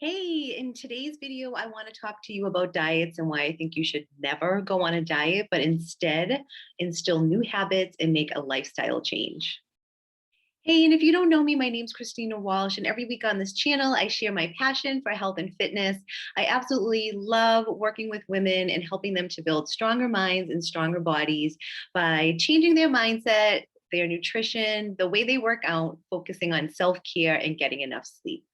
Hey, in today's video, I want to talk to you about diets and why I think you should never go on a diet, but instead instill new habits and make a lifestyle change. Hey, and if you don't know me, my name's Christina Walsh, and every week on this channel, I share my passion for health and fitness. I absolutely love working with women and helping them to build stronger minds and stronger bodies by changing their mindset, their nutrition, the way they work out, focusing on self care, and getting enough sleep.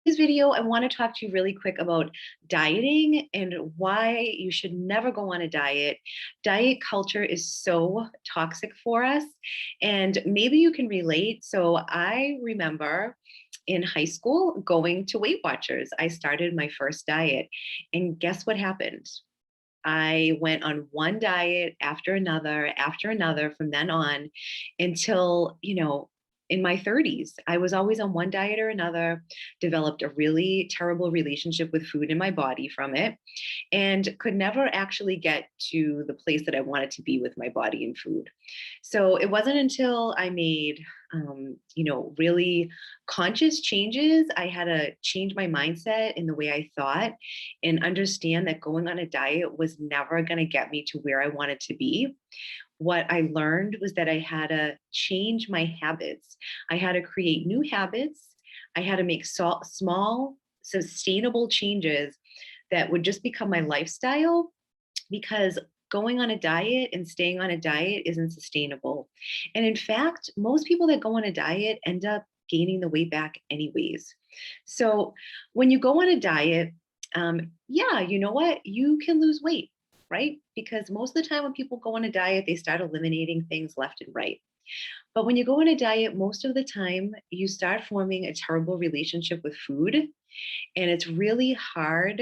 This video, I want to talk to you really quick about dieting and why you should never go on a diet. Diet culture is so toxic for us, and maybe you can relate. So, I remember in high school going to Weight Watchers. I started my first diet, and guess what happened? I went on one diet after another from then on until, in my 30s. I was always on one diet or another, developed a really terrible relationship with food in my body from it, and could never actually get to the place that I wanted to be with my body and food. So it wasn't until I made, really conscious changes. I had to change my mindset in the way I thought and understand that going on a diet was never going to get me to where I wanted to be. What I learned was that I had to change my habits. I had to create new habits. I had to make small, sustainable changes that would just become my lifestyle because going on a diet and staying on a diet isn't sustainable. And in fact, most people that go on a diet end up gaining the weight back anyways. So when you go on a diet, yeah, you know what? You can lose weight, right? Because most of the time when people go on a diet, they start eliminating things left and right. But when you go on a diet, most of the time you start forming a terrible relationship with food. And it's really hard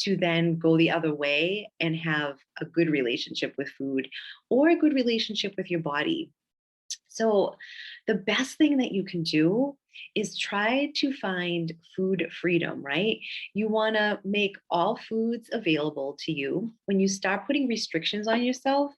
to then go the other way and have a good relationship with food or a good relationship with your body. So, the best thing that you can do is try to find food freedom, right? You want to make all foods available to you. When you start putting restrictions on yourself,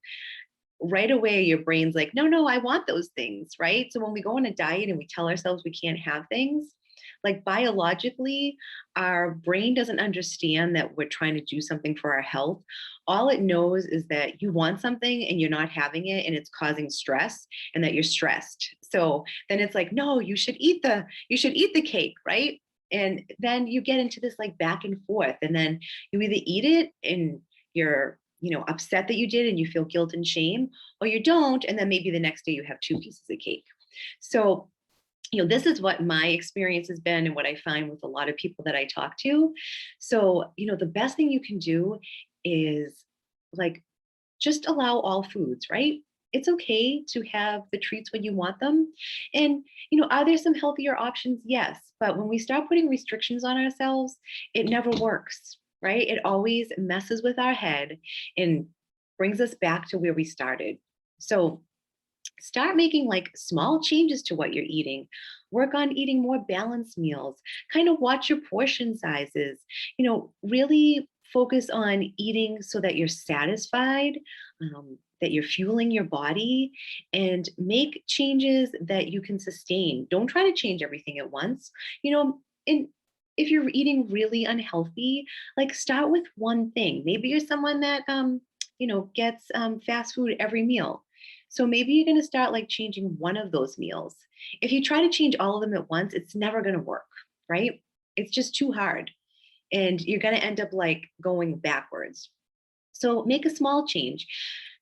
right away your brain's like, no, no, I want those things, right? So when we go on a diet and we tell ourselves we can't have things, like biologically, our brain doesn't understand that we're trying to do something for our health. All it knows is that you want something and you're not having it and it's causing stress and that you're stressed. So then it's like, no, you should eat the cake, right? And then you get into this like back and forth, and then you either eat it and you're upset that you did and you feel guilt and shame, or you don't, and then maybe the next day you have two pieces of cake. So this is what my experience has been and what I find with a lot of people that I talk to. So the best thing you can do is like just allow all foods, right? It's okay to have the treats when you want them. And, are there some healthier options? Yes. But when we start putting restrictions on ourselves, it never works, right? It always messes with our head and brings us back to where we started. So start making like small changes to what you're eating. Work on eating more balanced meals. Kind of watch your portion sizes. Really focus on eating so that you're satisfied, that you're fueling your body, and make changes that you can sustain. Don't try to change everything at once. And if you're eating really unhealthy, like start with one thing. Maybe you're someone that gets fast food every meal, so maybe you're going to start like changing one of those meals. If you try to change all of them at once, it's never going to work, right? It's just too hard. And you're going to end up like going backwards. So make a small change.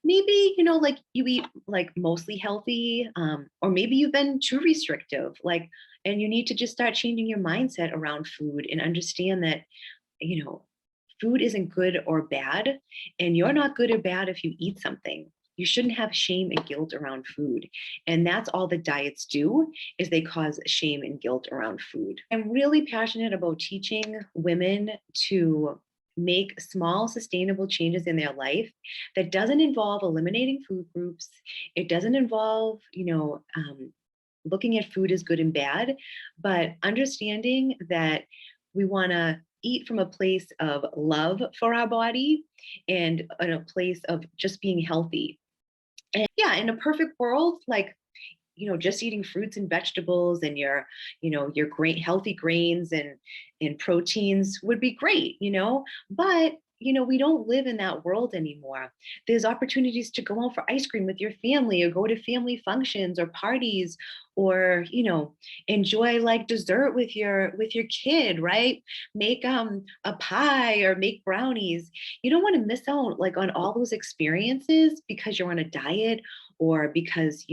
Maybe, like you eat like mostly healthy, or maybe you've been too restrictive, like, and you need to just start changing your mindset around food and understand that, you know, food isn't good or bad, and you're not good or bad if you eat something. You shouldn't have shame and guilt around food. And that's all the diets do, is they cause shame and guilt around food. I'm really passionate about teaching women to make small sustainable changes in their life that doesn't involve eliminating food groups. It doesn't involve, looking at food as good and bad, but understanding that we want to eat from a place of love for our body and in a place of just being healthy. And yeah, in a perfect world, like just eating fruits and vegetables and your great healthy grains and proteins would be great. But we don't live in that world anymore. There's opportunities to go out for ice cream with your family or go to family functions or parties or enjoy like dessert with your kid, right? Make a pie or make brownies. You don't want to miss out like on all those experiences because you're on a diet or because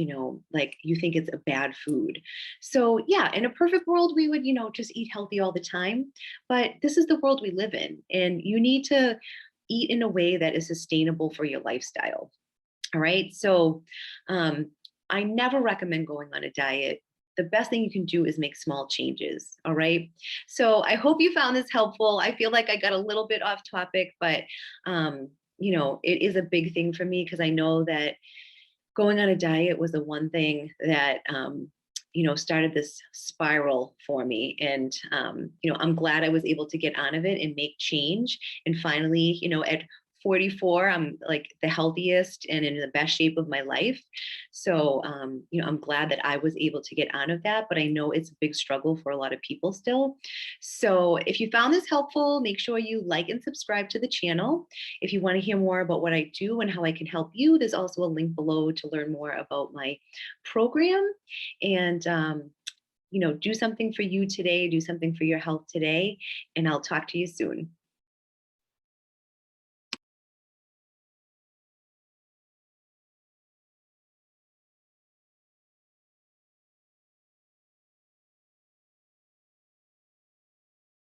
like you think it's a bad food. So yeah, in a perfect world we would just eat healthy all the time, but this is the world we live in, and you need to eat in a way that is sustainable for your lifestyle. All right, so um, I never recommend going on a diet. The best thing you can do is make small changes. All right, so I hope you found this helpful. I feel like I got a little bit off topic, but it is a big thing for me because I know that going on a diet was the one thing that started this spiral for me. And I'm glad I was able to get on of it and make change. And finally, at 44, I'm like the healthiest and in the best shape of my life. So I'm glad that I was able to get on of that, but I know it's a big struggle for a lot of people still. So if you found this helpful, make sure you like and subscribe to the channel. If you want to hear more about what I do and how I can help you, there's also a link below to learn more about my program. And do something for you today, do something for your health today, and I'll talk to you soon.